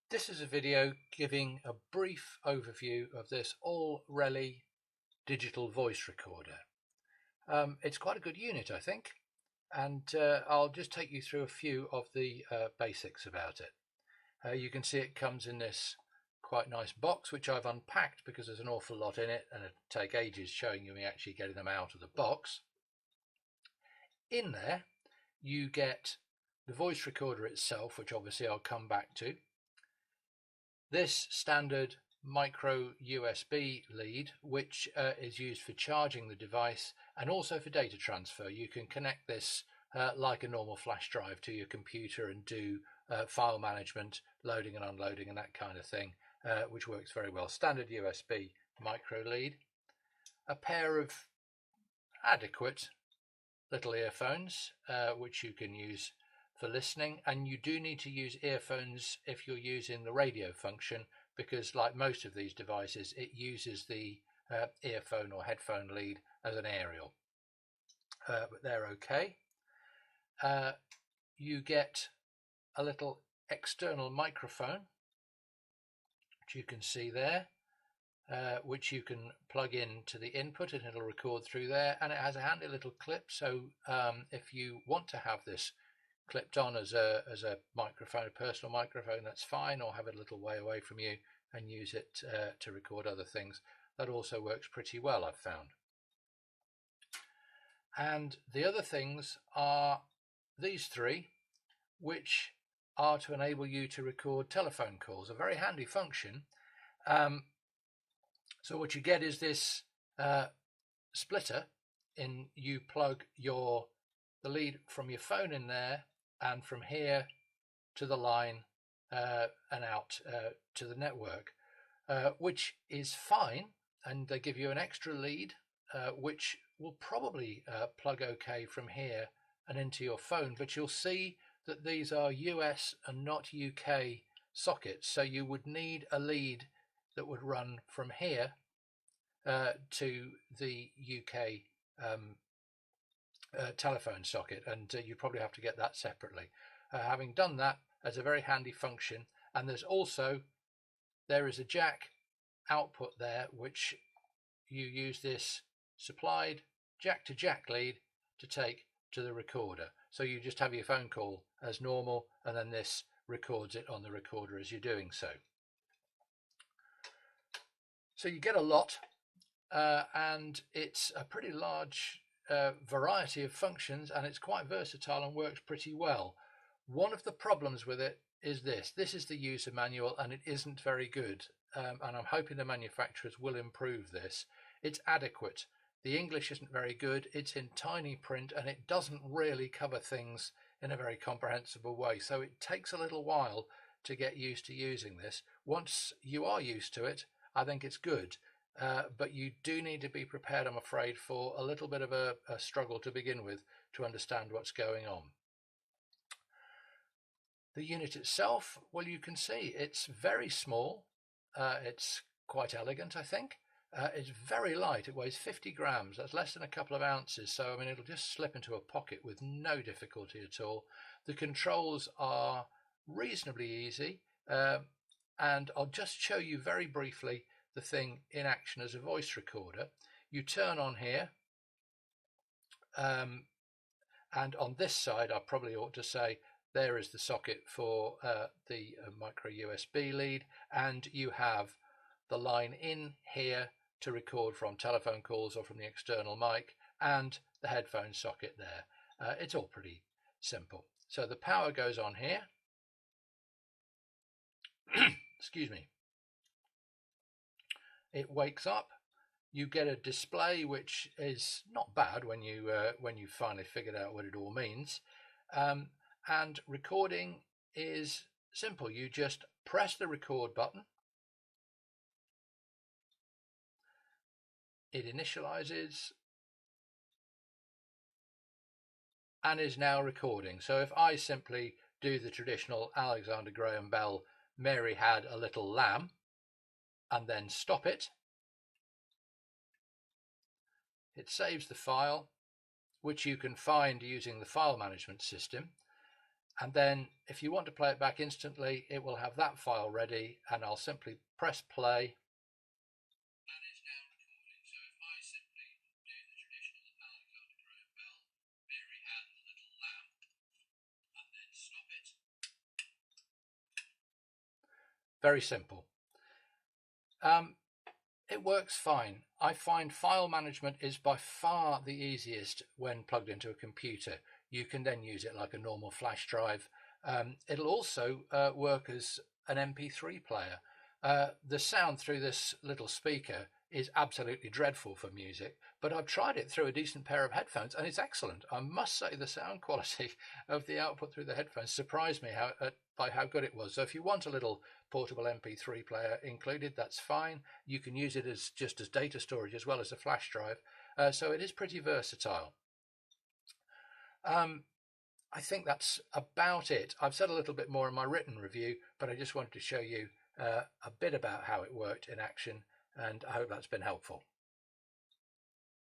This is a video giving a brief overview of this aLLreli digital voice recorder. It's quite a good unit, I think, and I'll just take you through a few of the basics about it. You can see it comes in this quite nice box, which I've unpacked because there's an awful lot in it and it'd take ages showing you me actually getting them out of the box. In there you get the voice recorder itself, which obviously I'll come back to. This standard micro USB lead, which is used for charging the device and also for data transfer. You can connect this like a normal flash drive to your computer and do file management, loading and unloading and that kind of thing, which works very well. Standard USB micro lead. A pair of adequate little earphones, which you can use for listening, and you do need to use earphones if you're using the radio function, because like most of these devices it uses the earphone or headphone lead as an aerial, but they're okay. You get a little external microphone, which you can see there, which you can plug in to the input and it'll record through there, and it has a handy little clip, so if you want to have this clipped on as a microphone, a personal microphone, that's fine, or have it a little way away from you and use it to record other things. That also works pretty well, I've found. And the other things are these three, which are to enable you to record telephone calls. A very handy function. So what you get is this splitter in. You plug the lead from your phone in there, and from here to the line and out to the network, which is fine, and they give you an extra lead which will probably plug okay from here and into your phone, but you'll see that these are US and not UK sockets, so you would need a lead that would run from here to the UK telephone socket, and you probably have to get that separately. Having done that, as a very handy function, and there is a jack output there, which you use this supplied jack to jack lead to take to the recorder. So you just have your phone call as normal, and then this records it on the recorder as you're doing so. So you get a lot, and it's a pretty large variety of functions, and it's quite versatile and works pretty well. One of the problems with it is this is the user manual, and it isn't very good, and I'm hoping the manufacturers will improve this. It's adequate. The English isn't very good, it's in tiny print, and it doesn't really cover things in a very comprehensible way, so it takes a little while to get used to using this. Once you are used to it, I think it's good. But you do need to be prepared, I'm afraid, for a little bit of a struggle to begin with to understand what's going on. The unit itself, well, you can see it's very small. It's quite elegant, I think. It's very light. It weighs 50 grams. That's less than a couple of ounces. So, I mean, it'll just slip into a pocket with no difficulty at all. The controls are reasonably easy. And I'll just show you very briefly the thing in action as a voice recorder. You turn on here, and on this side I probably ought to say there is the socket for the micro USB lead, and you have the line in here to record from telephone calls or from the external mic, and the headphone socket there. It's all pretty simple. So the power goes on here. Excuse me. It wakes up. You get a display, which is not bad when you finally figured out what it all means. And recording is simple. You just press the record button. It initializes and is now recording. So if I simply do the traditional Alexander Graham Bell, Mary Had a Little Lamb, and then stop it, it saves the file, which you can find using the file management system, And then if you want to play it back instantly, it will have that file ready, and I'll simply press play. And it's now recording. So if I simply do the traditional aLLreli bell, Mary had a little lamb, and then stop it. Very simple. It works fine. I find file management is by far the easiest when plugged into a computer. You can then use it like a normal flash drive. It'll also work as an MP3 player. The sound through this little speaker is absolutely dreadful for music, but I've tried it through a decent pair of headphones and it's excellent. I must say the sound quality of the output through the headphones surprised me by how good it was. So if you want a little portable MP3 player included, that's fine. You can use it as just as data storage as well as a flash drive. So it is pretty versatile. I think that's about it. I've said a little bit more in my written review, but I just wanted to show you a bit about how it worked in action, and I hope that's been helpful.